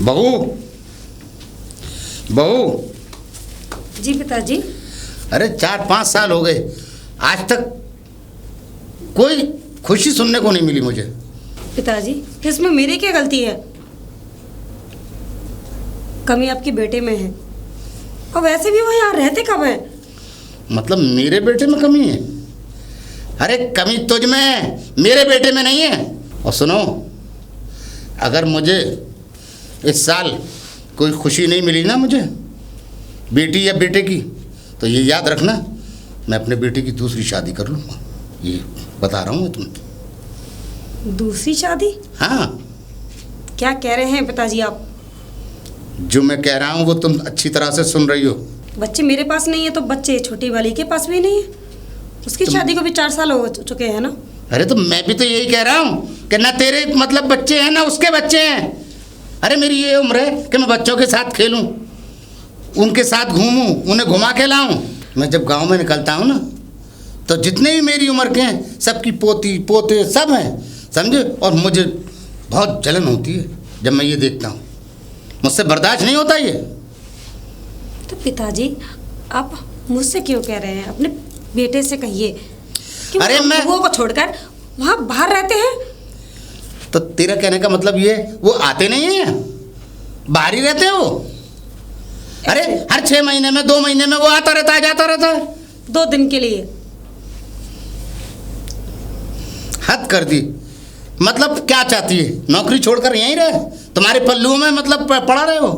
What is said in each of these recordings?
बहू, बहू। जी पिताजी। अरे 4-5 साल हो गए, आज तक कोई खुशी सुनने को नहीं मिली मुझे। पिताजी इसमें मेरी क्या गलती है? कमी आपके बेटे में है, और वैसे भी वो यहाँ रहते कब है? मतलब मेरे बेटे में कमी है? अरे कमी तुझ में है, मेरे बेटे में नहीं है। और सुनो, अगर मुझे इस साल कोई खुशी नहीं मिली ना मुझे बेटी या बेटे की, तो ये याद रखना, मैं अपने बेटे की दूसरी शादी कर लूँगा। ये बता रहा हूँ तुम्हें। दूसरी शादी? हाँ। क्या कह रहे हैं पिताजी आप? जो मैं कह रहा हूँ वो तुम अच्छी तरह से सुन रही हो। बच्चे मेरे पास नहीं है तो बच्चे छोटी वाली के पास भी नहीं है। उसकी शादी को भी 4 साल हो चुके हैं ना। अरे तो मैं भी तो यही कह रहा हूँ कि ना तेरे मतलब बच्चे हैं ना उसके बच्चे हैं। अरे मेरी ये उम्र है कि मैं बच्चों के साथ खेलूं, उनके साथ घूमूं, उन्हें घुमा के लाऊं। मैं जब गांव में निकलता हूं ना, तो जितने भी मेरी उम्र के हैं सबकी पोती पोते सब हैं, समझे। और मुझे बहुत जलन होती है जब मैं ये देखता हूँ, मुझसे बर्दाश्त नहीं होता ये। तो पिताजी आप मुझसे क्यों कह रहे हैं? अपने बेटे से कहिए कि अरे मैं वो को छोड़कर वहाँ बाहर रहते हैं। तो तेरा कहने का मतलब ये वो आते नहीं हैं, बाहर ही रहते हैं वो? अरे हर 6 महीने में 2 महीने में वो आता रहता है, जाता रहता है। 2 दिन के लिए? हद कर दी। मतलब क्या चाहती है, नौकरी छोड़कर यहीं रहे, तुम्हारे पल्लुओं में मतलब पड़ा रहे हो?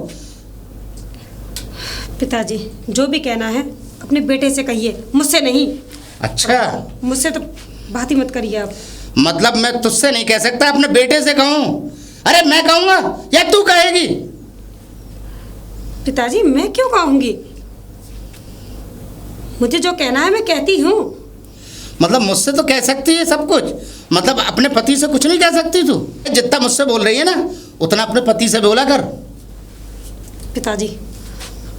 पिताजी जो भी कहना है अपने बेटे से कहिए, मुझसे नहीं। अच्छा, मुझसे तो बात ही मत करिए आप। मतलब मैं तुझसे नहीं कह सकता, अपने बेटे से कहूँ? अरे मैं कहूँगा या तू कहेगी? पिताजी मैं क्यों कहूँगी? मुझे जो कहना है मैं कहती हूँ। मतलब मुझसे तो कह सकती है सब कुछ, मतलब अपने पति से कुछ नहीं कह सकती तू? जितना मुझसे बोल रही है ना उतना अपने पति से बोला कर। पिताजी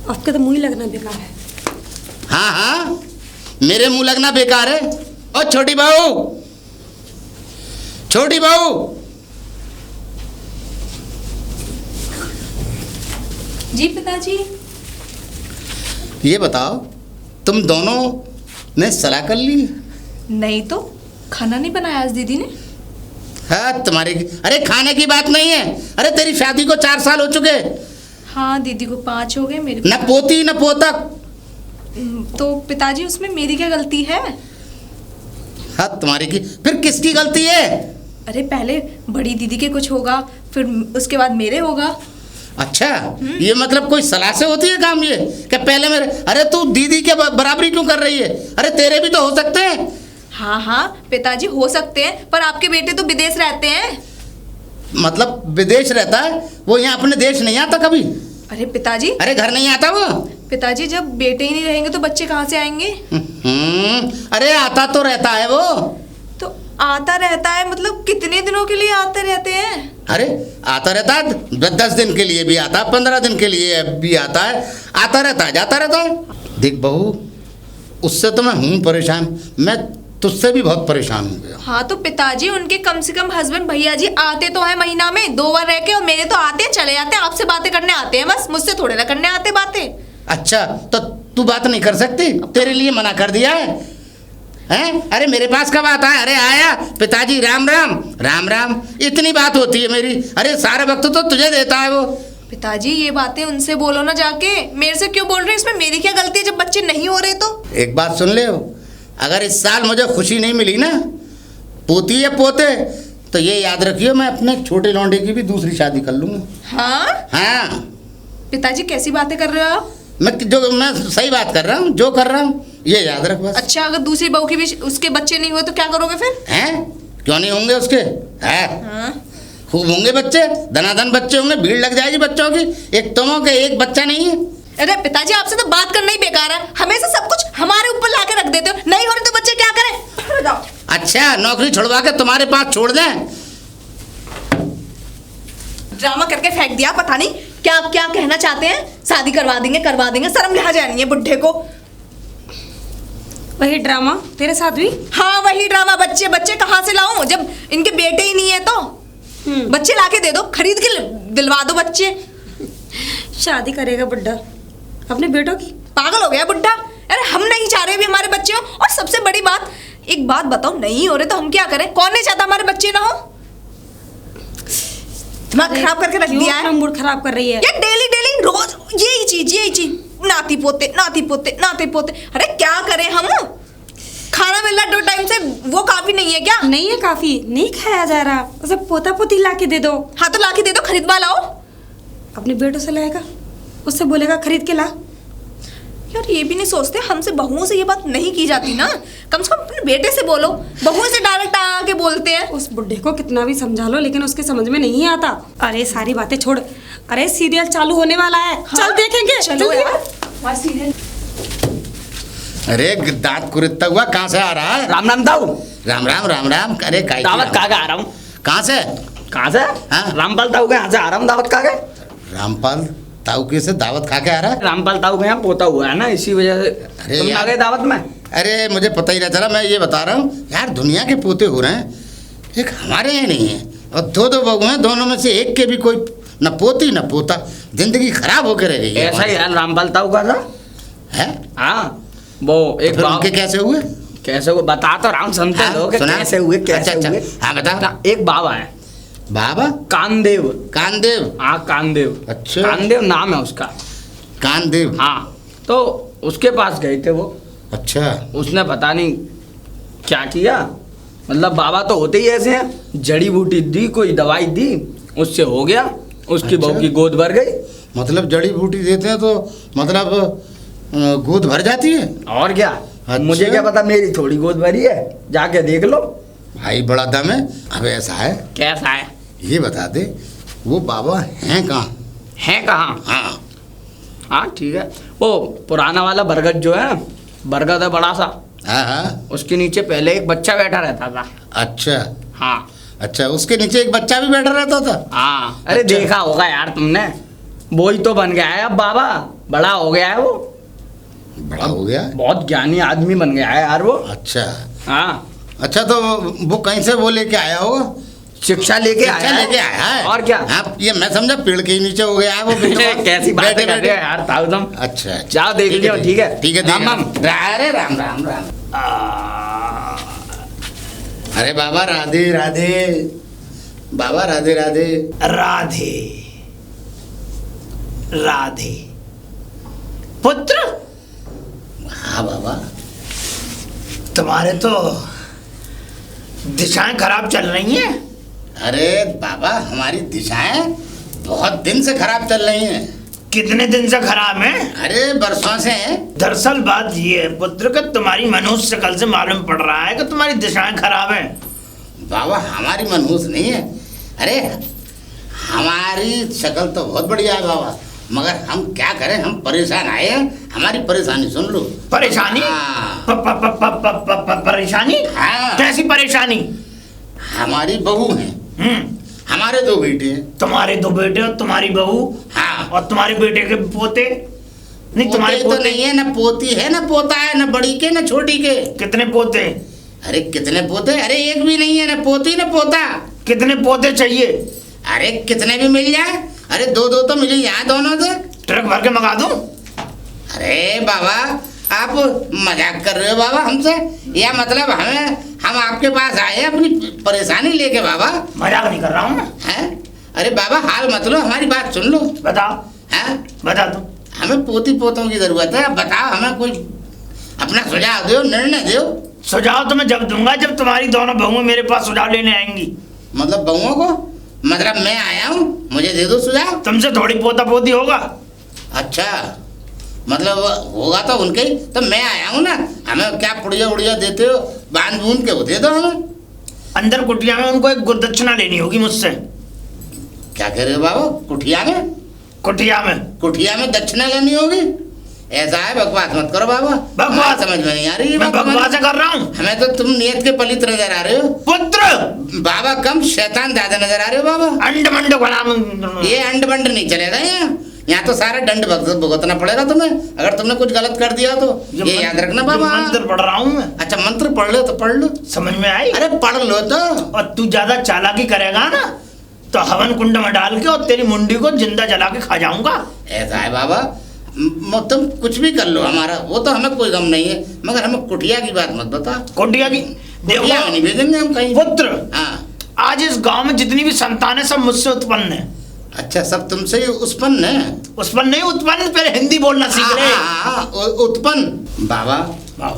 आपके तो मुँह ही लगना बेकार है। हाँ हाँ, मेरे मुंह लगना बेकार है। और छोटी बहू, छोटी बहू। जी पिताजी। ये बताओ, तुम दोनों ने सलाह कर ली? नहीं तो खाना नहीं बनाया आज दीदी ने। हाँ तुम्हारे, अरे खाने की बात नहीं है। अरे तेरी शादी को 4 साल हो चुके। हाँ दीदी को 5 हो गए, मेरे को न पोती न पोता। तो पिताजी उसमें मेरी क्या गलती है? हाँ तुम्हारी की, फिर किसकी गलती है? अरे पहले बड़ी दीदी के कुछ होगा, फिर उसके बाद मेरे होगा। अच्छा, ये मतलब कोई सलाह से होती है काम ये कि पहले मेरे? अरे तू दीदी के बराबरी क्यों कर रही है? अरे तेरे भी तो हो सकते हैं। हाँ हाँ पिताजी हो सकते हैं, पर आपके बेटे तो विदेश रहते हैं। मतलब विदेश रहता है वो, यहाँ अपने देश नहीं आता कभी? अरे पिताजी, अरे घर नहीं आता वो? पिताजी जब बेटे ही नहीं रहेंगे तो बच्चे कहाँ से आएंगे? अरे आता तो रहता है वो। तो आता रहता है मतलब कितने दिनों के लिए आते रहते हैं? अरे आता रहता है, 10 दिन के लिए भी आता है, 15 दिन के लिए भी आता है, आता रहता है, जाता रहता है। देख बहू, उससे तो मैं हूँ परेशान, मैं तुझसे भी बहुत परेशान हूँ। हाँ तो पिताजी उनके कम से कम हस्बैंड भैया जी आते तो हैं महीना में 2 बार रह के, और मेरे तो आते हैं चले जाते हैं, आपसे बातें करने आते हैं बस, मुझसे थोड़े ना करने आते बातें। अच्छा तो तू बात नहीं कर सकती? तेरे लिए मना कर दिया है? हैं? अरे मेरे पास कब आता है? अरे आया पिताजी, राम राम राम राम, इतनी बात होती है मेरी। अरे सारा वक्त तो तुझे देता है वो। पिताजी ये बातें उनसे बोलो ना जाके, मेरे से क्यों बोल रहे हैं? इसमें मेरी क्या गलती है जब बच्चे नहीं हो रहे तो? एक बात सुन ले, अगर इस साल मुझे खुशी नहीं मिली ना, पोती या पोते, तो ये याद रखियो मैं अपने छोटे लौंडे की भी दूसरी शादी कर लूँगा। हाँ हाँ पिताजी कैसी बातें कर रहे हो आप? मैं सही बात कर रहा हूँ, जो कर रहा हूँ ये याद रख बस। अच्छा अगर दूसरी बहू की भी उसके बच्चे नहीं हुए तो क्या करोगे फिर? हैं? क्यों नहीं होंगे उसके? हैं? हाँ? खूब होंगे बच्चे, धनाधन बच्चे होंगे, भीड़ लग जाएगी बच्चों की। एक तुम हो के एक बच्चा नहीं है। अरे पिताजी आपसे तो बात करना ही बेकार है, हमेशा सब कुछ हमारे ऊपर लाके रख देते हो। नहीं हो रहे तो बच्चे क्या करें? अच्छा नौकरी छुड़वा के तुम्हारे पास छोड़ दें? ड्रामा करके फेंक दिया, पता नहीं क्या क्या कहना चाहते हैं। शादी करवा देंगे, शर्म लिहाज नहीं है बुढ़े को। वही ड्रामा तेरे साथ भी? हाँ वही ड्रामा। बच्चे बच्चे कहाँ से लाऊं जब इनके बेटे ही नहीं है? तो बच्चे लाके दे दो, खरीद के दिलवा दो बच्चे। शादी करेगा बुड्ढा अपने बेटों की। पागल हो गया बुड्ढा। अरे हम नहीं चाह रहे भी हमारे बच्चे हो। और सबसे बड़ी बात, एक बात बताओ, नहीं हो रहे तो हम क्या करें? कौन नहीं चाहता हमारे बच्चे ना हो? दिमाग खराब करके रख दिया है। मूड खराब कर रही है ये डेली डेली रोज यही चीज, नाती पोते नाती पोते नाती पोते। अरे क्या करें हम? खाना मिल रहा 2 टाइम से, वो काफी नहीं है क्या? नहीं है काफी, नहीं खाया जा रहा, उसे पोता पोती ला के दे दो। हाँ तो ला के दे दो, खरीदवा लाओ। अपने बेटों से लाएगा, उससे बोलेगा खरीद के ला। यार ये भी नहीं सोचते, हमसे बहुओं से ये बात नहीं की जाती ना। कम से कम अपने बेटे से बोलो, बहुओं से डायरेक्ट आके बोलते हैं। उस बुड्ढे को कितना भी समझा लो लेकिन उसके समझ में नहीं आता। अरे सारी बातें छोड़, अरे सीरियल चालू होने वाला है। हाँ? चल देखेंगे। चलो यार। अरे दांत कुरितता हुआ कहाँ से आ रहा है? राम राम ताऊ। राम राम राम राम। अरे दावत कहाँ आ रहा हूँ? कहाँ से? कहाँ से? हाँ? रामपाल ताऊ के यहाँ से आ रहा हूँ। दावत कहाँ गए? रामपाल ताऊ के से दावत खा के आ रहा है? रामपाल ताऊ के यहाँ पोता हुआ है ना, इसी वजह से। अरे तुम आ यार। गए दावत में? अरे मुझे पता ही नहीं चला। मैं ये बता रहा हूँ यार, दुनिया के पोते हो रहे हैं, एक हमारे यहाँ नहीं है। और 2 बहू हैं, दोनों में से एक के भी कोई न पोती न पोता। जिंदगी खराब होकर रह गई है ऐसा ही यार रामपाल ताऊ का था। है? हाँ वो एक फिर बाप उनके कैसे हुए? कैसे हुए बता तो रहा हूँ, सुनते हाँ, लोग कि सुना? कैसे हुए कैसे अच्छा, हुए। हाँ बता। एक बाबा है, बाबा कानदेव। कानदेव। हाँ कानदेव। अच्छा। कानदेव नाम है उसका। कानदेव। हाँ तो उसके पास गए थे वो। अच्छा। उसने पता नहीं क्या किया, मतलब बाबा तो होते ही ऐसे हैं, जड़ी बूटी दी, कोई दवाई दी, उससे हो गया। उसकी अच्छा। बहू की गोद भर गई। मतलब जड़ी बूटी देते हैं तो मतलब गोद भर जाती है? और क्या? अच्छा। मुझे क्या पता, मेरी थोड़ी गोद भरी है, जाके देख लो। भाई बड़ा दम है। अब ऐसा है, कैसा है? ये बता दे वो बाबा हैं कहाँ? है कहाँ? हाँ। हाँ ठीक है, वो पुराना वाला बरगद जो है, बरगद है बड़ा सा, हाँ हाँ। उसके नीचे पहले एक बच्चा बैठा रहता था। अच्छा हाँ अच्छा, उसके नीचे एक बच्चा भी बैठा रहता था? हाँ। अरे अच्छा। देखा होगा यार तुमने, वो ही तो बन गया है अब बाबा, बड़ा हो गया है वो, बड़ा हो गया? बहुत ज्ञानी आदमी बन गया है यार वो। अच्छा हाँ अच्छा, तो वो कहीं से वो लेके आया होगा? शिक्षा लेके आया है। लेके आया है? और क्या? हाँ, ये मैं समझा पेड़ के ही नीचे हो गया है वो बिल्कुल। कैसी बात कर रहे हो यार ताऊ तुम। अच्छा जाओ देख लियो, ठीक है? ठीक है। राम राम। अरे राम राम राम। अरे बाबा राधे राधे। बाबा राधे राधे। राधे राधे। पुत्र, हाँ बाबा। तुम्हारे तो दिशाएं खराब चल रही हैं। अरे बाबा, हमारी दिशाएं बहुत दिन से खराब चल रही हैं। कितने दिन से खराब हैं? अरे बरसों से। दरअसल बात ये है पुत्र कि तुम्हारी मनहूस शक्ल से मालूम पड़ रहा है कि तुम्हारी दिशाएं खराब हैं। बाबा हमारी मनहूस नहीं है। अरे हमारी शक्ल तो बहुत बढ़िया है बाबा, मगर हम क्या करें, हम परेशान आए हैं। हमारी परेशानी सुन लो। परेशानी? हाँ। परेशानी? हाँ। कैसी परेशानी? हमारी बहू है, हमारे 2 बेटे हैं। तुम्हारे 2 बेटे और तुम्हारी बहू? हाँ। और तुम्हारे बेटे के पोते? नहीं, तुम्हारे पोते तो पोते नहीं है, ना पोती है, ना पोता है, ना बड़ी के ना छोटी के। कितने पोते? अरे कितने पोते? अरे एक भी नहीं है, ना पोती ना पोता। कितने पोते चाहिए? अरे कितने भी मिल जाए। अरे 2-2 तो मिल ही जाए दोनों से। ट्रक भर के मंगा दूं? अरे बाबा, आप मजाक कर रहे हो बाबा हमसे, या मतलब हम आपके पास आए हैं अपनी परेशानी लेके बाबा? मजाक नहीं कर रहा हूँ मैं। हैं? अरे बाबा हाल मत लो, हमारी बात सुन लो। बताओ। हैं? बता दो। हमें पोती पोतों की जरूरत है। अब बताओ, हमें कोई अपना सुझाव दो, निर्णय दो। सुझाव तो मैं जब दूंगा जब तुम्हारी दोनों बहुएं मेरे पास सुझाव लेने आएंगी। मतलब बहुओं को? मतलब मैं आया हूँ, मुझे दे दो सुझाव। तुमसे थोड़ी पोता पोती होगा। अच्छा, मतलब होगा तो उनके ही, तो मैं आया हूँ ना। हमें क्या पुड़िया उड़िया देते हो, बांध बूंद के वो दे दो हमें। अंदर कुटिया में उनको एक गुरदक्षिणा लेनी होगी मुझसे। क्या कह रहे हो बाबा? कुटिया में? कुटिया में? कुटिया में दक्षिणा लेनी होगी? ऐसा है, बकवास मत करो बाबा। बकवास समझ में नहीं आ रही। मैं बकवास कर रहा हूँ? हमें तो तुम नियत के पलित नजर आ रहे हो पुत्र। बाबा, कम शैतान ज्यादा नजर आ रहे हो बाबा। अंड मंड बना। ये अंड बंड नहीं चलेगा यहाँ तो सारा दंड भुगतना पड़ेगा तुम्हें, अगर तुमने कुछ गलत कर दिया तो। ये याद रखना बाबा। मंत्र पढ़ रहा हूँ मैं। अच्छा, मंत्र पढ़ लो तो पढ़ लो। समझ में आई? अरे पढ़ लो तो। और तू ज्यादा चालाकी करेगा ना तो हवन कुंड में डाल के और तेरी मुंडी को जिंदा जला के खा जाऊंगा। ऐसा है बाबा, तुम कुछ भी कर लो हमारा, वो तो हमें कोई गम नहीं है, मगर हमें कुटिया की बात मत बता। कुटिया की कुटिया में नहीं भेजेंगे हम कहीं। पुत्र, हाँ। आज इस गांव में जितनी भी संतान है सब मुझसे उत्पन्न है। अच्छा, सब तुमसे ही उत्पन्न है? उत्पन्न नहीं, उत्पन्न। पहले हिंदी बोलना सीख ले। उत्पन्न। बाबा,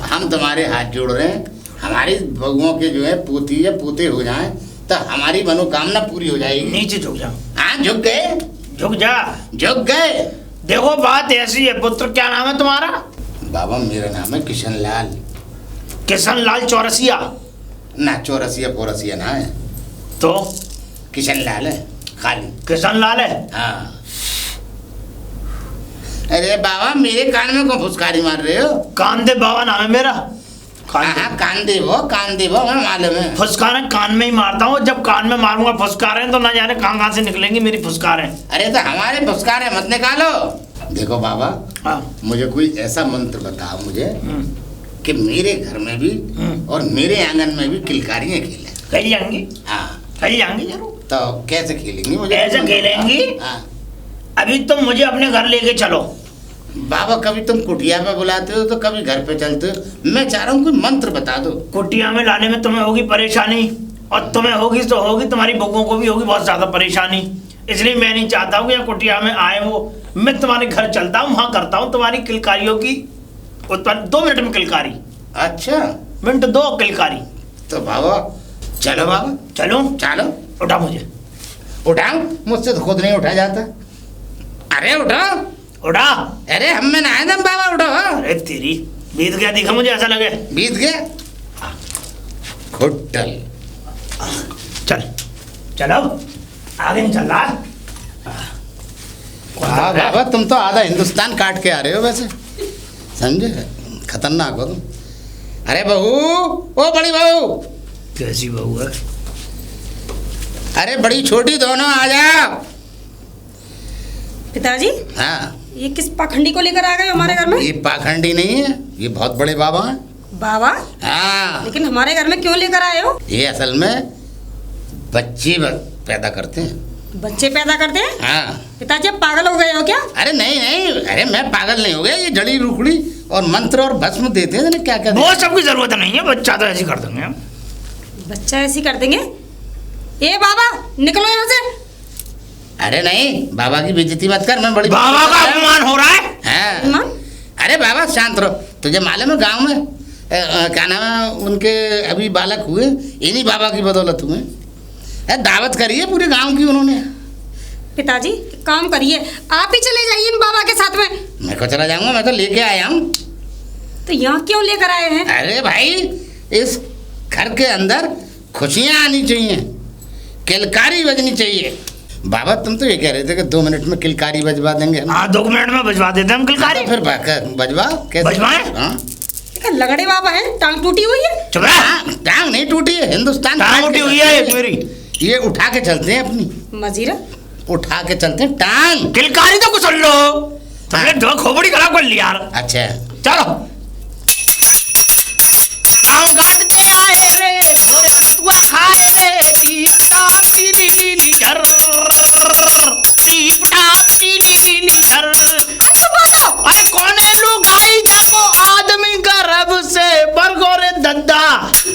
हम तुम्हारे हाथ जोड़ रहे हैं, हमारी बहुओं के जो है पोती या पोते हो जाएं तो हमारी मनोकामना पूरी हो जाएगी। नीचे झुक जा। हाँ, झुक गए। झुक जा। झुक गए। देखो बात ऐसी है पुत्र, क्या नाम है तुम्हारा? बाबा, मेरा नाम है किशन लाल। किशन लाल चौरसिया? ना, चौरसिया पोरसिया ना है, तो किशन लाल है खाली। किशन लाल है? हाँ। अरे बाबा, मेरे कान में कौन फुसकारी मार रहे हो? कानदेव बाबा नाम है मेरा। हाँ, कानदेव हो, मैं मालूम है। फुसकारें कान में ही मारता हूँ, जब कान में मारूंगा फुसकारें तो ना जाने कहाँ से निकलेंगी मेरी फुसकारें। अरे तो हमारे फुसकारें मत निकालो। देखो बाबा, हाँ। मुझे कोई ऐसा मंत्र बताओ मुझे कि मेरे घर में भी और मेरे आंगन में भी किलकारियां खेलें। खेल जाएंगी? हाँ, खेल जाएंगी जरूर। तो कैसे खेलेंगी मुझे? कैसे खेलेंगी? हाँ। अभी तुम मुझे अपने घर लेके चलो। बाबा, कभी तुम कुटिया पे बुलाते हो तो कभी घर पे चलते हो, मैं चाह रहा हूँ कोई मंत्र बता दो। कुटिया में लाने में तुम्हें होगी परेशानी, और तुम्हें होगी तो होगी, तुम्हारी बहुओं को भी होगी बहुत ज्यादा परेशानी। इसलिए मैं नहीं चाहता हूँ कि कुटिया में आए वो। मैं तुम्हारे घर चलता हूँ, वहां करता हूँ तुम्हारी किलकारियों की उत्पन्न। 2 मिनट में किलकारी। अच्छा, मिनट 2 किलकारी। तो बाबा चलो। बाबा चलो। चलो। उठा मुझे। उठाओ? मुझसे तो खुद नहीं उठा जाता। अरे उठाओ। उठा। अरे हम में ना आए दम बाबा, उठाओ। अरे तेरी बीत गया, दिखा मुझे ऐसा लगे। बीत गया? खुट्टल। चल चलो, आगे नहीं चल रहा। हाँ बाबा, तुम तो आधा हिंदुस्तान काट के आ रहे हो वैसे, समझे? खतरनाक हो तुम। अरे बहू, ओ बड़ी बहू। कैसी बहू है? अरे बड़ी छोटी दोनों आ जाओ। पिताजी, हाँ, ये किस पाखंडी को लेकर आ गए हमारे घर में? ये पाखंडी नहीं है, ये बहुत बड़े बाबा हैं। बाबा? हाँ। लेकिन हमारे घर में क्यों लेकर आए हो? ये असल में बच्चे पैदा करते हैं। बच्चे पैदा करते हैं? हाँ। पिताजी, आप पागल हो गए हो क्या? अरे नहीं नहीं, अरे मैं पागल नहीं हो गया, ये जड़ी रुखड़ी और मंत्र और भस्म देते हैं, क्या क्या वो सबकी जरूरत नहीं है, बच्चा तो ऐसे कर देंगे हम। बच्चा ऐसे कर देंगे? ए बाबा, निकलो यहाँ से। अरे नहीं, बाबा की बेइज्जती मत कर, मैं बड़ी बाबा का अपमान हो रहा है। हाँ। अरे बाबा शांत रहो। तुझे मालूम है गांव में क्या नाम है उनके, अभी बालक हुए इन्हीं बाबा की बदौलत हुए। दावत करी है पूरे गांव की उन्होंने। पिताजी, काम करिए, आप ही चले जाइए इन बाबा के साथ में। मैं को चला जाऊंगा, मैं तो लेके आया हूँ। तो यहाँ क्यों लेकर आए हैं? अरे भाई, इस घर के अंदर खुशियाँ आनी चाहिए, किलकारी बजनी चाहिए। बाबा, तुम तो ये कह रहे थे कि 2 मिनट में किलकारी बजवा देंगे। हाँ, 2 मिनट में बजवा देते हैं हम किलकारी। तो फिर बजवाओ। कैसे बजवाएं? हाँ? लगड़े बाबा हैं, टांग टूटी हुई है। चुप रह। हाँ, टांग नहीं टूटी है, हिंदुस्तान टांग टूटी हुई है एक मेरी। ये उठा के चलते हैं अपनी, मजीरा उठा के चलते हैं टांग। किलकारी तो कुछ सुन लो, तुमने हाँ। दो खोपड़ी खराब कर लिया यार। अच्छा, चलो। हम काटते आए रे, गोरे बटुआ खाए रे, टीपटा पीली निझर, टीपटा पीली निझर। अरे कौने लुगाई जाको आदमी गर्भ से बरगोरे दद्दा।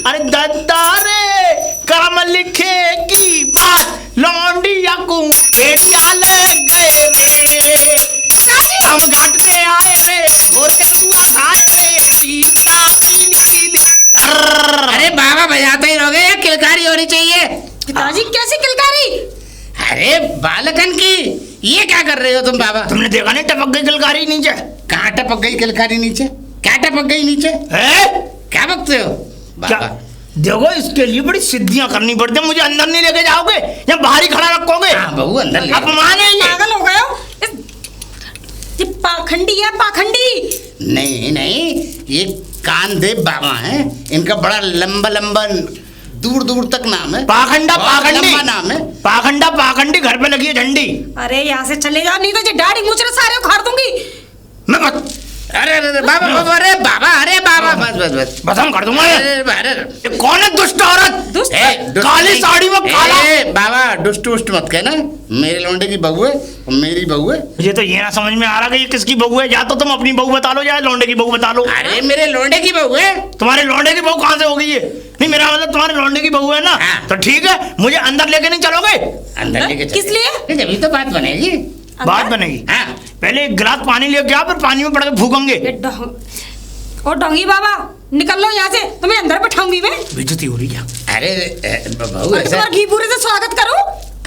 अरे दद्दा रे, काम लिखे की बात लौंडिया को भेड़िया ले गए रे। हम घाटते आए रे, गोरे बटुआ खाए रे, टीपटा पीली निझर। अरे बाबा बजाते ही रहोगे या किलकारी होनी चाहिए? पिताजी, कैसी किलकारी? अरे बालकन की, ये क्या कर रहे हो तुम बाबा? तुमने देखा नहीं टपक गई किलकारी नीचे? कहाँ टपक गई किलकारी नीचे? क्या टपक गई नीचे? है? क्या बकते हो क्या? बाबा? देखो, इसके लिए बड़ी सिद्धियां करनी पड़ती है। मुझे अंदर नहीं लेके जाओगे या बाहर ही खड़ा रखोगे? हाँ बहू, अंदर ले। अपमान है ये। पागल हो गए हो? ये पाखंडी है, पाखंडी। नहीं नहीं, ये कानदेव बाबा हैं, इनका बड़ा लंबा लंबा दूर दूर तक नाम है। पाखंडा पाखंडी लंबा नाम है। पाखंडा पाखंडी, घर पे लगी है झंडी। अरे यहाँ से चले जाओ, नहीं तो ये दाढ़ी मूछ सारे उखाड़ दूंगी। मैं बत... अरे अरे बाबा बाबा अरे बाबा बस बस बस खत्म कर दूंगा ये। अरे ये कौन है दुष्ट औरत? दुष्ट? काली साड़ी में काला। बाबा दुष्ट उष्ट मत कहना, मेरे लौंडे की बहू है और मेरी बहू है। मुझे तो ये ना समझ में आ रहा कि ये किसकी बहू है। या तो तुम अपनी बहू बता लो या लौंडे की बहू बता लो। अरे मेरे लौंडे की बहू है। तुम्हारे लौंडे की बहू कहाँ से हो गई है? नहीं मेरा मतलब तुम्हारे लौंडे की बहू है ना। हाँ। तो ठीक है, मुझे अंदर लेके नहीं चलोगे? अंदर लेके किस लिए? जब तो बात बनेगी। बात बनेगी। हाँ पहले एक गिलास पानी लेके आओ, फिर पानी में पड़ के फूकेंगे। और डोंगी बाबा निकल लो यहाँ से, तुम्हें अंदर बैठाऊंगी मैं। बेइज्जती हो रही है। अरे बहू और ऐसा, तुम्हारा घी पूरे से स्वागत करूं।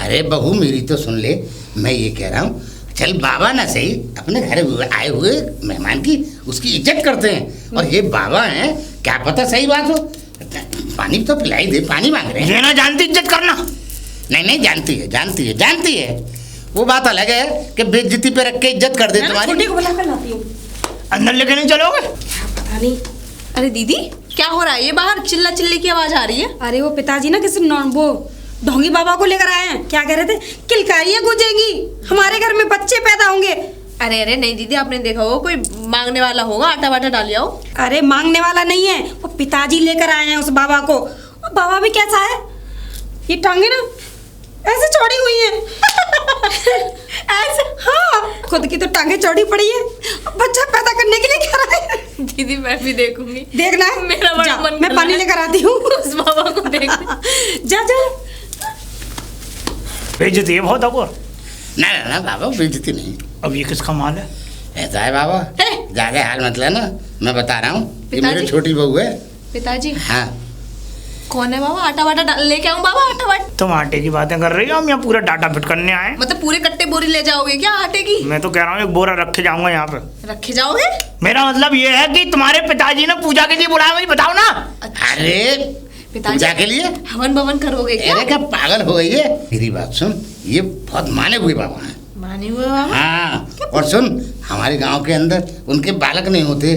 अरे बहू मेरी तो सुन ले, मैं ये कह रहा हूँ चल बाबा ना सही, अपने घर आए हुए मेहमान की उसकी इज्जत करते हैं। और ये बाबा हैं, क्या पता सही बात हो, पानी तो पिलाई दे, पानी मांग रहे हैं। ये ना जानती इज्जत करना। नहीं जानती है। वो बात अलग है कि बेइज्जती पे रख के इज्जत कर दे मैं ना तुम्हारी। छोटी को बुला कर लाती हूँ। अंदर लेके नहीं चलोगे? पता नहीं। अरे दीदी क्या हो रहा है? ये बाहर चिल्ला चिल्ली की आवाज आ रही है। अरे वो पिताजी ना किसी वो ढोंगी बाबा को लेकर आए हैं। क्या कह रहे थे? किलकारियाँ गूंजेगी, हमारे घर में बच्चे पैदा होंगे। अरे अरे नहीं दीदी, आपने देखा होगा कोई मांगने वाला होगा, आटा वाटा डाल आओ। अरे मांगने वाला नहीं है, वो पिताजी लेकर आए हैं उस बाबा को। और बाबा भी कैसा है, ये टांगे ना ऐसे चौड़ी हुई हैं। ऐसे हाँ, खुद की तो टांगे चौड़ी पड़ी है, बच्चा पैदा करने के लिए कह रहा है। दीदी मैं भी देखूंगी, देखना है? मेरा बड़ा जा, मन मैं कर पानी रहा है। लेकर आती हूँ। उस बाबा को देखना। जा जा। बेइज्जती है बहुत अब। ना बाबा बेइज्जती नहीं। अब ये किसका माल है? ऐसा है बाबा, ज्यादा हाल मत लेना, मैं बता रहा हूँ, ये पिताजी? मेरी छोटी बहू है। पिताजी हाँ कौन है बाबा? आटा वाटा लेके आऊं बाबा? आटा वाटा तुम आटे की बातें कर रही हो, हम यहाँ पूरा डाटा फिट करने आए। मतलब पूरे कट्टे बोरी ले जाओगे क्या आटे की? मैं तो कह रहा हूँ एक बोरा रखे जाऊंगा यहाँ पे। रखे जाओगे? मेरा मतलब ये है कि तुम्हारे पिताजी ने पूजा के लिए बुलाया, मुझे बताओ ना। अरे पिताजी पूजा के लिए? हवन भवन करोगे क्या? अरे क्या पागल हो गई है? मेरी बात सुन, ये बहुत माने हुए बाबा हैं। माने हुए बाबा? हाँ और सुन, हमारे गांव के अंदर उनके बालक नहीं होते।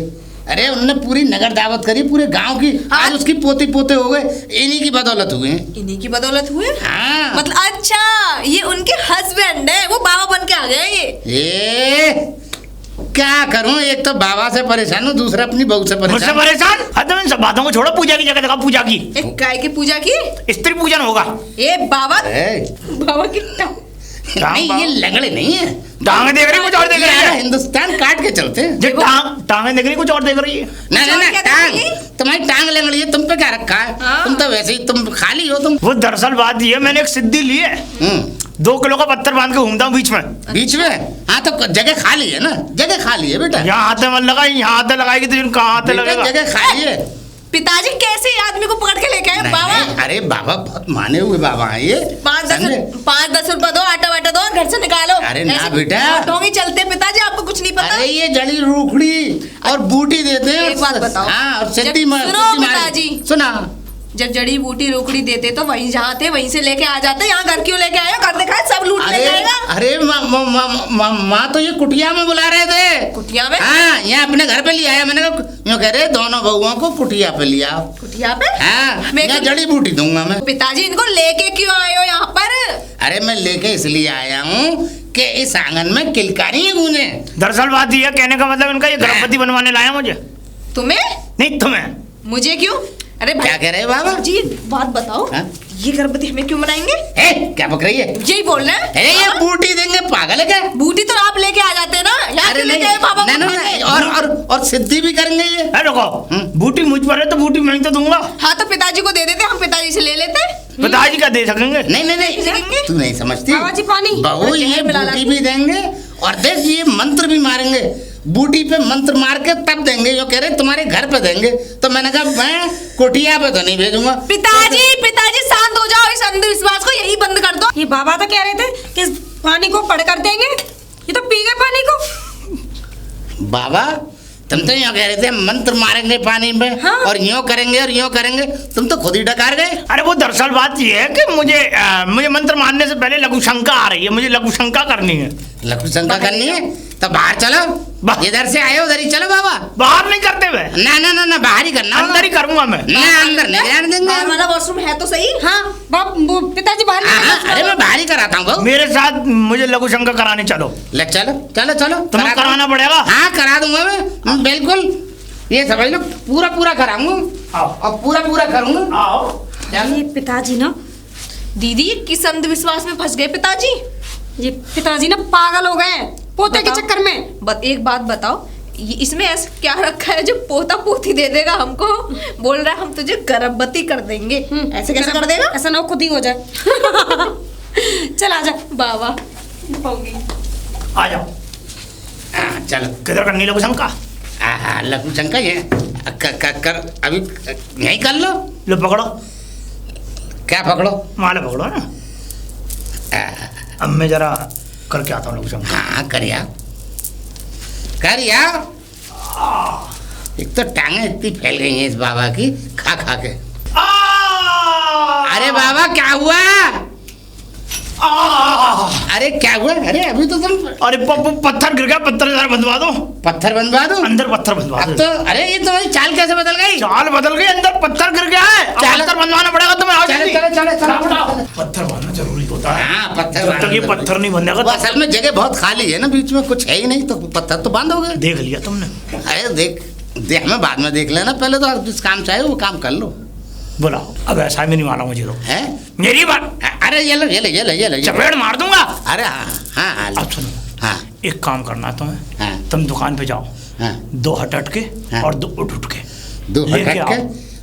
अरे उनने पूरी नगर दावत करी पूरे गांव की। हाँ? आज उसकी पोते पोते हो गए, इन्हीं की बदौलत हुए हैं। इन्हीं की बदौलत हुए? हाँ मतलब अच्छा ये उनके हस्बैंड है, वो बाबा बन के आ गए ये। क्या करूं, एक तो बाबा से परेशान हूँ, दूसरा अपनी बहू से मुझसे परेशान। परेशान? हाँ इन सब बातों को छोड़ो, पूजा की जगह देखा पूजा की। एक गाय की पूजा की? स्त्री पूजन होगा। ये बाबा ए, बाबा की नहीं ये लगड़े नहीं है। टांगे देख रही कुछ और देख रही यार, है। हिंदुस्तान काट के चलते हैं। जो टांगे देख रही कुछ और देख रही है। ना कुछ और क्या टांग, देख रही? तुम्हारी टांग लंगड़ी है, तुम पे क्या रखा है? हाँ। तुम तो वैसे ही तुम खाली हो तुम। वो दरअसल बात ये है, मैंने एक सिद्धि ली है। 2 किलो का पत्थर बांध के घूमता हूँ बीच में। बीच में? हाँ तो जगह खाली है ना, जगह खाली है बेटा। यहाँ हाथे मत लगाई, यहाँ हाथे लगाएगी तो कहाँ हाथे बेटा, लगेगा? जगह खाली है। पिताजी कैसे आदमी को पकड़ के लेके आए नहीं, बाबा? नहीं, अरे बाबा बहुत माने हुए बाबा हैं ये। 5-10 रुपए दो, आटा वाटा दो और घर से निकालो। अरे ना ऐसे बेटा। ऑटोंगी चलते हैं पिताजी, आपको कुछ नहीं पता? अरे ये जड़ी रूखड़ी और बूटी देते हैं। एक बात बताओ। हाँ और जब- सिद्धि सुनो पिताजी। सुना। जब जड़ी बूटी रोकड़ी देते तो वहीं जहाँ थे वहीं से लेके आ जाते। यहाँ घर क्यों लेके आए हो? घर दिखाए सब लूट ले अरे जाएगा। अरे माँ तो ये कुटिया में बुला रहे थे। कुटिया में? हाँ यहाँ अपने घर पे लिया है। मैंने कहा यूँ कह रहे दोनों बहुओं को कुटिया पे लिया। कुटिया पे? हाँ मैं यहाँ तो- जड़ी बूटी दूंगा मैं। पिताजी इनको लेके क्यों आए हो यहाँ पर? अरे मैं लेके इसलिए आया हूँ कि इस आंगन में किलकारी गूंजे। दरअसल बात ये है, कहने का मतलब इनका ये गर्भवती बनवाने लाया मुझे। तुम्हें? नहीं तुम्हें। मुझे क्यों? अरे भाई क्या कह रहे हो बाबा? जी बात बताओ। हाँ? ये गर्भवती हमें क्यों बनाएंगे? ए, क्या बक रही है? यही बोल रहे हैं। अरे ये बूटी देंगे, पागल है क्या? बूटी तो आप लेके आ जाते ना, यहाँ अरे क्यों लेके आए बाबा को? नहीं, और सिद्धि भी करेंगे ये। है रुको, बूटी मुझ पर है तो बूटी मैं ही तो दूंगा। हाँ तो पिताजी को दे देते, हम पिताजी से ले लेते। पिताजी का दे सकेंगे? नहीं देंगे? तू नहीं समझती। बाबा जी पानी। बहू ये मिला बूटी ला। भी देंगे और देख ये मंत्र भी मारेंगे। बूटी पे मंत्र मार के तब देंगे, जो कह रहे तुम्हारे घर पे देंगे। तो मैंने कहा मैं कुटिया पे तो नहीं भेजूंगा। पिताजी शांत हो जाओ, इस अंधविश्वास को यही बंद कर दो। ये बाबा तो कह रहे थे कि इस पानी को पड़ कर देंगे, ये तो पी गए पानी को। बाबा तुम तो यूँ कह रहे थे मंत्र मारेंगे पानी में। हाँ। और यूँ करेंगे, तुम तो खुद ही डकार गए। अरे वो दरअसल बात ये है कि मुझे मंत्र मारने से पहले लघु शंका आ रही है, मुझे लघु शंका करनी है। लघु शंका करनी है? तो बाहर चलो, बाहर। इधर से आए उधर ही चलो बाबा। बाहर नहीं करते हुए, ना ना ना ना, बाहर ही करना होगा। अंदर ही करूंगा मैं। ना अंदर नहीं जाने देंगे। हमारा वॉशरूम है तो सही। हाँ बाप वो पिताजी बाहर हाँ, निकल हाँ, अरे मैं बाहर ही कराता हूँ बहू। मेरे साथ मुझे लघु शंका कराने चलो। ले चलो चलो चलो, तुम्हें करा कराना पड़ेगा। हाँ करा दूंगा मैं, बिल्कुल। ये समझ लो पूरा पूरा कराऊंगा आओ और पूरा पूरा करूंगा। आओ। चलो। ये पिताजी ना, दीदी किस अंधविश्वास में फंस गए पिताजी? ये पिताजी ना पागल हो गए पोते के बताओ। चक्कर में। एक बात बताओ, ये इसमें ऐसा क्या रखा है जो पोता पोती दे देगा हमको? बोल रहा है हम तुझे गर्भवती कर देंगे। ऐसे कैसे कर देगा? ऐसा ना हो खुद ही हो जाए। चल आजा बाबा। आ जाओ। हाँ, चलो। किधर करनी लघु शंका? हाँ, लघु शंका ये कर अभी यही कर लो। लो पकड़ो, क्या पकड़ो? माला पकड़ो ना। अब मैं जरा करके आता हूँ लघु शंका। हाँ करिया करिया। एक तो टांगे इतनी फैल गई हैं इस बाबा की, खा खा के। अरे बाबा क्या हुआ? अरे क्या हुआ? अरे अभी तो तुम अरे पत्थर गिर गया, पत्थर जरा बंधवा दो। पत्थर बनवा दो अंदर पत्थर बंधवा अब दो। तो। अरे ये तो भाई चाल कैसे बदल गई? चाल बदल गई, अंदर पत्थर गिर गया है। अब चलो। पत्थर बंधवाना पड़ेगा तुम्हें। आओ चलो जल्दी। चलो चलो चलो। पत्थर बांधना जरूरी होता है। हाँ पत्थर जब तक ये बांधना पत्थर नहीं बंधेगा वो असल में जगह बहुत खाली है ना, बीच में कुछ है ही नहीं, तो पत्थर तो बांधोगे। देख लिया तुमने? अरे देख हमें बाद में देख लेना, पहले तो जिस काम चाहे वो काम कर लो। बुलाओ। अब ऐसा है, मेरी माना मुझे तो है मेरी बात। अरे ये लो ये लो ये लो ये लो। चपेट मार दूंगा। अरे हाँ हाँ हाँ लो। अब सुनो, हाँ एक काम करना तुम्हें। हाँ तुम दुकान पे जाओ, हाँ 2 हट के हाँ। और 2 उठ के दो लेके हट आओ। के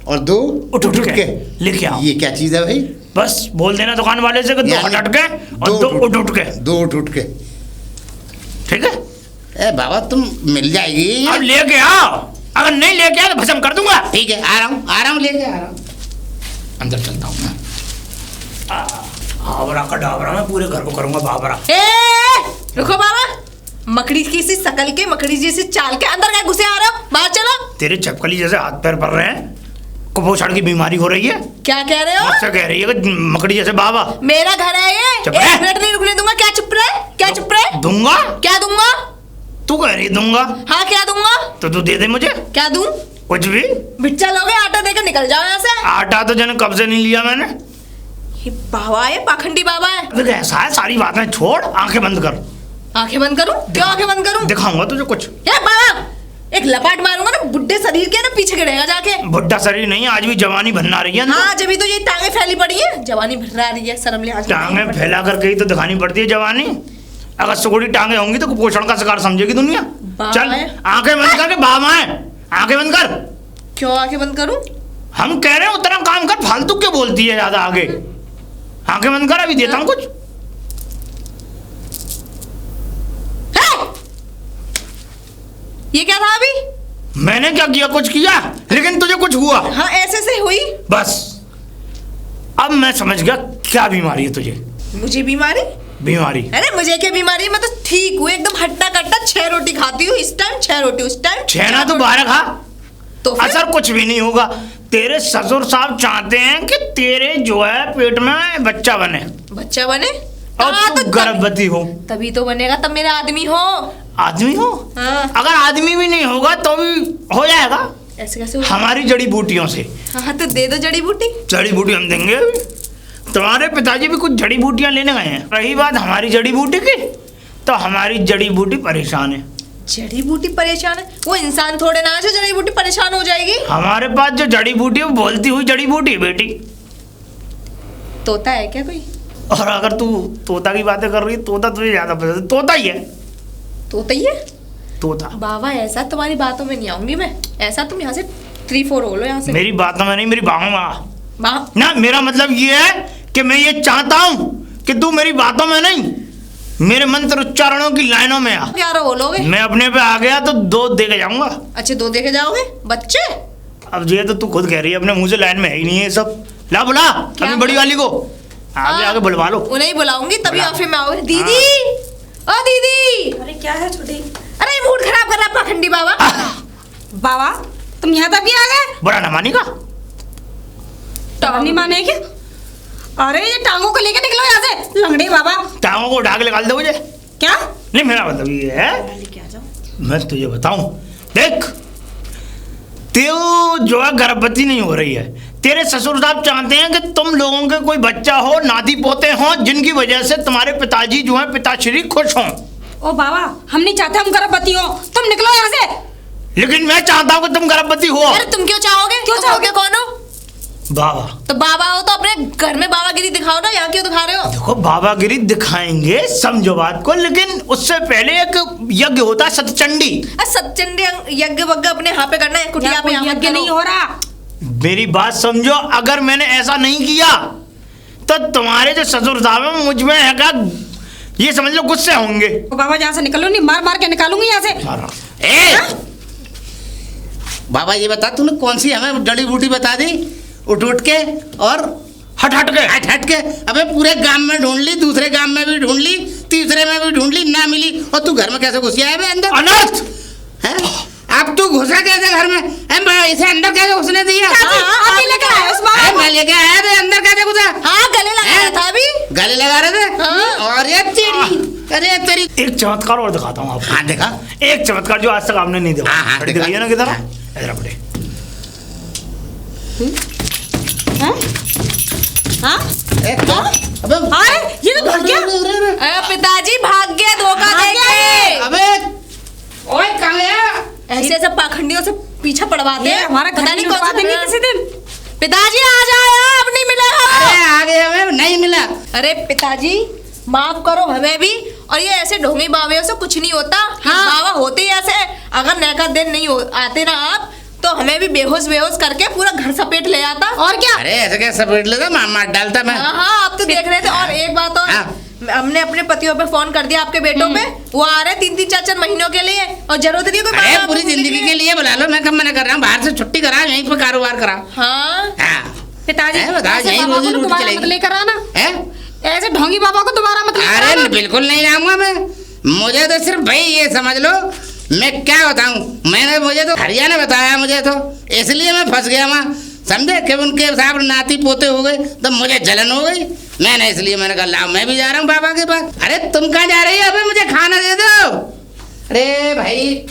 और दो उठ के लेके आओ। ये क्या चीज है भाई? बस बोल देना दुकान वाले से कि 2 यानी हट के और 2 उठ के। दो उठ के। ठीक है? ए बाबा तुम मिल जाएगी। अब लेके आओ, अगर नहीं लेके आए तो भस्म कर दूंगा। ठीक है आ रहा हूँ लेके आ रहा हूँ। अंदर चलता हूँ मैं। आबरा का डाबरा मैं पूरे घर को करूंगा बाबरा। रुको बाबा, मकड़ी की सी शकल के, मकड़ी जैसी चाल के अंदर क्या घुसे आ रहे हो? बाहर चलो। तेरे चपकली जैसे हाथ पैर पड़ रहे हैं, कुपोषण की बीमारी हो रही है। क्या कह रहे हो? मुझसे कह रही है कि मकड़ी जैसे बाबा। मेरा घर है ये, चुप 1 रह। मिनट नहीं रुकने दूंगा। क्या चुप रहे? क्या चुप रहे? दूंगा। क्या दूंगा? तू कह रही दूंगा, हाँ क्या दूंगा? तो तू दे दे मुझे क्या दूं? कुछ भी। बिच्चा लोगे? आटा देकर निकल जाओ यहाँ से। आटा तो जन कब से नहीं लिया मैंने। ये बाबा है, पाखंडी बाबा है। देख ऐसा है, सारी बातें छोड़, आंखें बंद कर। आंखें बंद करूं? क्यों आंखें बंद करूं? दिखाऊंगा तुझे कुछ। ये बाबा, एक लपाट मारूंगा ना बुड्ढे शरीर के, ना पीछे गिरेगा जाके। बुढ़ा शरीर नहीं, आज भी जवानी भरना रही है। हाँ जब तो ये टांगे फैली पड़ी है, जवानी भर रही है, शर्म लिहाज। टांगे फैला करके ही तो दिखानी पड़ती है जवानी। अगर सुगड़ी टांगे होंगी तो कुपोषण का शिकार समझेगी दुनिया। चल आंखें बंद करके बाबा है, आंखें बंद कर। क्यों आंखें बंद करूं? हम कह रहे हैं उतना काम कर, फालतू क्यों बोलती है ज्यादा आगे। आंखें बंद कर, अभी देता हूँ कुछ। ये क्या था अभी? मैंने क्या किया? कुछ किया, लेकिन तुझे कुछ हुआ। हाँ ऐसे से हुई। बस अब मैं समझ गया क्या बीमारी है तुझे। मुझे बीमारी? बीमारी? अरे मुझे क्या बीमारी? मैं तो ठीक हूँ एकदम, हट्टा कट्टा 6 रोटी खाती हूँ इस टाइम, 6 रोटी उस टाइम। छेना तो 12 खा, तो फिर? असर कुछ भी नहीं होगा। तेरे ससुर साहब चाहते हैं कि तेरे जो है पेट में बच्चा बने बच्चा बने और हाँ, तू तो गर्भवती हो। तभी तो बनेगा, तब मेरा आदमी हो। आदमी हो? हाँ। अगर आदमी भी नहीं होगा तो भी हो जाएगा, ऐसे कैसे हो? हमारी जड़ी बूटियों से। हाँ तो दे दो जड़ी बूटी। जड़ी बूटी हम देंगे। तुम्हारे पिताजी भी कुछ जड़ी बूटियां लेने गए हैं। रही बात हमारी जड़ी बूटी की, तो हमारी जड़ी बूटी परेशान है। जड़ी बूटी परेशान है? वो इंसान थोड़े ना है जो जड़ी बूटी परेशान हो जाएगी। हमारे पास जो जड़ी बूटी है वो बोलती हुई जड़ी बूटी है बेटी। तोता है क्या कोई? और अगर तू तोता की बातें कर रही है, तोता तुझे ज्यादा पसंद है। तोता ही है, तोता ही है? तोता। बाबा ऐसा तुम्हारी बातों में नहीं आऊंगी मैं, ऐसा तुम यहाँ से 3-4 हो लो यहाँ से। मेरी बातों में नहीं, मेरी बाहों में आ। माँ ना मेरा मतलब ये है कि मैं ये चाहता हूँ कि तू मेरी बातों में नहीं, मेरे मंत्र उच्चारणों की लाइनों में आ। 11 हो लोगे? मैं अपने पे आ गया तो 2 दे के जाऊंगा। अच्छे 2 देखे जाओगे बच्चे? अब ये तो तू खुद कह रही है, अपने मुंह से लाइन में है ही नहीं है सब। ला बुला अपनी बड़ी वाली को, आगे आगे बुलवा लो। उन्हें ही बुलाऊंगी तभी बुला। आप फिर मैं आऊंगी। दीदी ओ दीदी, अरे क्या है छोटी? अरे मूड खराब कर रहा पाखंडी बाबा। बाबा तुम यहाँ तक ही आ गए? बुरा ना मानी का? नहीं माने क्या? अरे ये टांगों को लेके निकलो यहाँ से लंगड़े बाबा। टांगों को उठा के निकाल दो मुझे। क्या? नहीं मेरा मतलब ये है मैं तुझे बताऊं, देख तेरे जो है गर्भवती नहीं हो रही है। तेरे ससुर साहब चाहते हैं कि तुम लोगों के कोई बच्चा हो, नाती पोते हो, जिनकी वजह से तुम्हारे पिताजी जो है पिताश्री खुश हों। ओ बाबा, हम नहीं चाहते हम गर्भवती हो, तुम निकलो यहाँ से। लेकिन मैं चाहता हूँ कि तुम गर्भवती हो। अरे तुम क्यों चाहोगे? क्यों तुम चाहोगे? कौन हो? बाबा। तो बाबा हो तो अपने घर में बाबागिरी दिखाओ ना, यहाँ क्यों दिखा रहे हो? देखो बाबागिरी दिखाएंगे, समझो बात को, लेकिन उससे पहले एक यज्ञ होता है सतचंडी। सतचंडी यज्ञ वज्ञ अपने यहाँ पे करना है, कुटिया यहाँ पे कोई यहाँ यज्ञ नहीं हो रहा। मेरी बात समझो, अगर मैंने ऐसा नहीं किया तो तुम्हारे जो ससुर साहब हैं मुझ में है का ये समझ लो गुस्से होंगे। ओ बाबा यहाँ से निकलो, नहीं मार मार के निकालूंगी यहाँ से। ए बाबा ये बता, तूने कौन सी हमें जड़ी बूटी बता दी उठ उठ के और हट हट के? अबे पूरे गांव में ढूंढ ली, दूसरे गांव में भी ढूंढ ली, तीसरे में भी ढूंढ ली, ना मिली। और तू घर में कैसे घुस गया है अंदर? अनर्थ है? अब तू घुसा कैसे घर में? इसे अंदर कैसे घुसने दिया? आप ही लेकर आए उस बाबा को। मैं लेके आया था, अंदर कैसे घुसा? हाँ, गले लगा रहा था अभी। गले लगा रहे थे। हाँ। और ये तेरी, अरे तेरी। एक चमत्कार और दिखाता हूँ आपको। हाँ दिखा। एक चमत्कार जो आज तक आपने नहीं देखा। हाँ, हाँ, दिखाइए ना किधर? हाँ। इधर पड़े। हाँ? अबे अरे ये तो भाग गया। अरे पिताजी भाग गया धोखा भाग देके। अबे ओए कहाँ गया? ऐसे ऐसे पाखंडियों से पीछा पड़वाते ये हैं, हमारा घर पता नहीं कौन लुटवा सा देंगे घर। किसी दिन। पिताजी आ जाओ, अब नहीं मिला अरे हमें। आ गया, हमें नहीं मिला। अरे पिताजी माफ करो हमें भी, और ये ऐसे ढोंगी बावियों से कुछ नहीं होता। हाँ। बाबा होते ही ऐसे, अगर नैका दिन नहीं आते ना आप, तो हमें भी बेहोश बेहोश करके पूरा घर सपेट ले आता। और क्या? अरे ऐसे कैसे सपेट लेता, मार डालता मैं। हाँ हाँ, आप तो देख रहे थे। और एक बात और, हाँ। हमने अपने पतियों पे फोन कर दिया, आपके बेटों पे, वो आ रहे 3-3 4-4 महीनों के लिए, और जरूरत नहीं है कोई अरे बाबा पूरी आपको मिलने जिंदगी के लिए बुला लो, मैं कब मना कर रहा हूँ? बाहर से छुट्टी करा, यहीं पे कारोबार करा। हाँ। हाँ पिताजी है, बताओ, ऐसे यही बाबा रोजी को तो रोटी दोबारा मत चलेगी। लेकर आना। है? ऐसे ढोंगी बाबा को दोबारा मत लेकर अरे आना। बिल्कुल नहीं जाऊंगा मैं। मुझे तो सिर्फ भाई ये समझ लो, मैं क्या बताऊं, मुझे तो हरिया ने बताया, मुझे तो इसलिए मैं फंस गया वहाँ, समझे कि उनके साहब नाती पोते हो गए तो मुझे जलन हो गई। मैंने कहा लाओ मैं भी जा रहा हूँ बाबा के पास। अरे तुम कहाँ जा रही हो? अबे मुझे खाना दे दो। अरे भाई